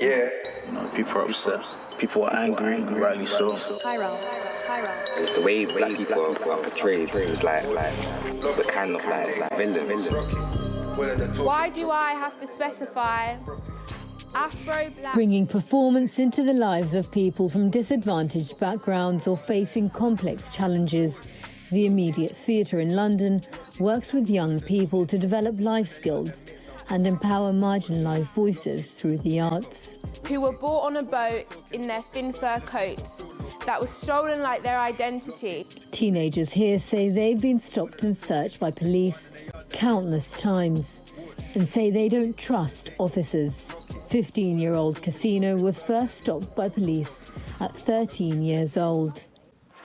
You know, people are upset. People are angry, and rightly so. The way black people are portrayed is like the kind of like villains. Why do I have to specify Afro-black? Bringing performance into the lives of people from disadvantaged backgrounds or facing complex challenges. The Immediate Theatre in London works with young people to develop life skills and empower marginalised voices through the arts. Who were brought on a boat in their thin fur coats that was stolen like their identity. Teenagers here say they've been stopped and searched by police countless times and say they don't trust officers. 15-year-old Casino was first stopped by police at 13 years old.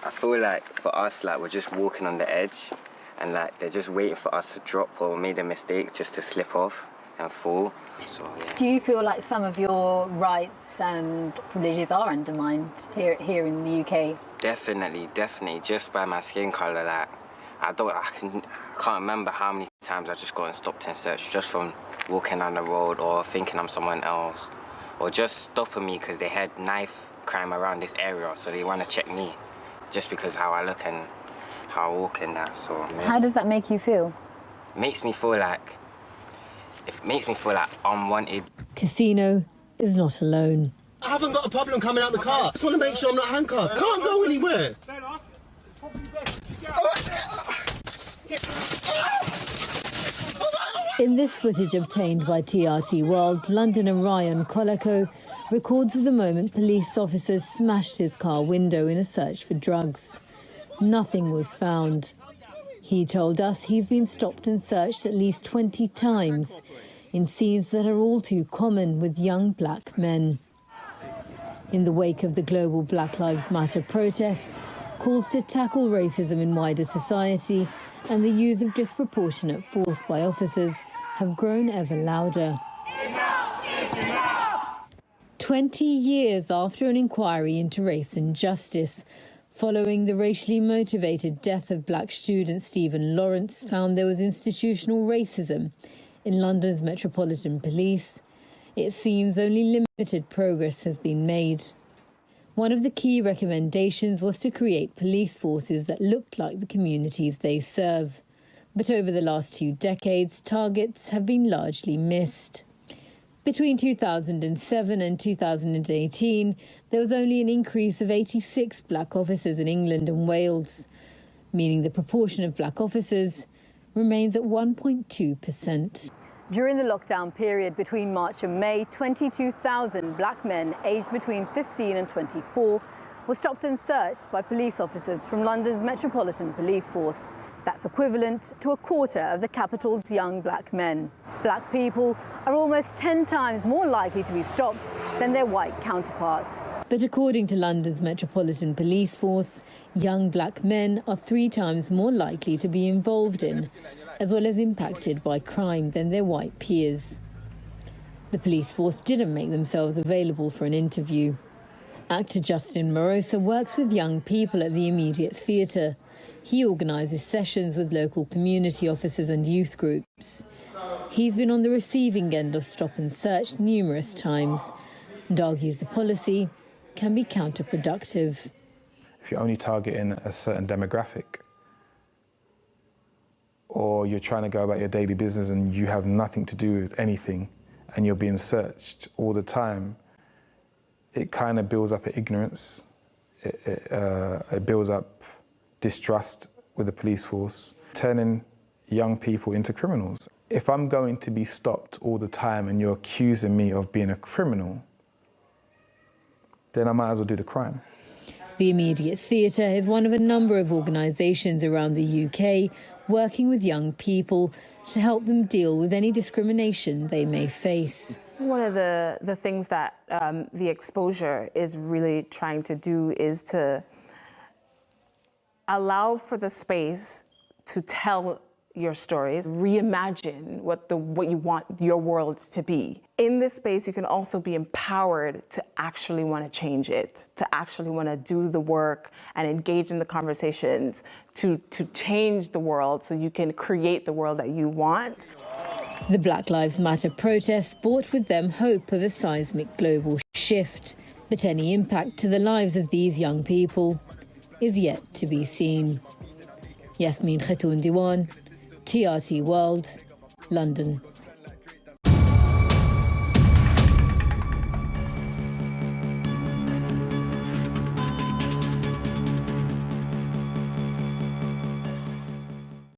I feel like for us, like we're just walking on the edge and like they're just waiting for us to drop or made a mistake just to slip off and fall. So, yeah. Do you feel like some of your rights and privileges are undermined here in the UK? Definitely. Just by my skin colour, like I can't remember how many times I just gotten stopped and searched just from walking down the road or thinking I'm someone else, or just stopping me because they had knife crime around this area, so they want to check me just because how I look and how I walk and that. So yeah. How does that make you feel? It makes me feel like unwanted. Casino is not alone. I haven't got a problem coming out the car. I just want to make sure I'm not handcuffed. Can't go anywhere. In this footage obtained by TRT World, Londoner Ryan Kolako records the moment police officers smashed his car window in a search for drugs. Nothing was found. He told us he's been stopped and searched at least 20 times in scenes that are all too common with young black men. In the wake of the global Black Lives Matter protests, calls to tackle racism in wider society and the use of disproportionate force by officers have grown ever louder. 20 years after an inquiry into race and justice, following the racially motivated death of black student Stephen Lawrence, found there was institutional racism in London's Metropolitan Police, it seems only limited progress has been made. One of the key recommendations was to create police forces that looked like the communities they serve. But over the last 2 decades, targets have been largely missed. Between 2007 and 2018, there was only an increase of 86 black officers in England and Wales, meaning the proportion of black officers remains at 1.2%. During the lockdown period between March and May, 22,000 black men aged between 15 and 24 were stopped and searched by police officers from London's Metropolitan Police Force. That's equivalent to a quarter of the capital's young black men. Black people are almost 10 times more likely to be stopped than their white counterparts. But according to London's Metropolitan Police Force, young black men are 3 times more likely to be involved in, as well as impacted by crime than their white peers. The police force didn't make themselves available for an interview. Actor Justin Morosa works with young people at the Immediate Theatre. He organises sessions with local community officers and youth groups. He's been on the receiving end of stop and search numerous times and argues the policy can be counterproductive. If you're only targeting a certain demographic, or you're trying to go about your daily business and you have nothing to do with anything and you're being searched all the time, it kind of builds up ignorance. It builds up distrust with the police force, turning young people into criminals. If I'm going to be stopped all the time and you're accusing me of being a criminal, then I might as well do the crime. The Immediate Theatre is one of a number of organisations around the UK working with young people to help them deal with any discrimination they may face. One of the things that the exposure is really trying to do is to allow for the space to tell your stories, reimagine what you want your world to be. In this space, you can also be empowered to actually want to change it, to actually want to do the work and engage in the conversations to change the world so you can create the world that you want. The Black Lives Matter protests brought with them hope of a seismic global shift, but any impact to the lives of these young people is yet to be seen. Yasmin, Khatun, Dewan, TRT World, London.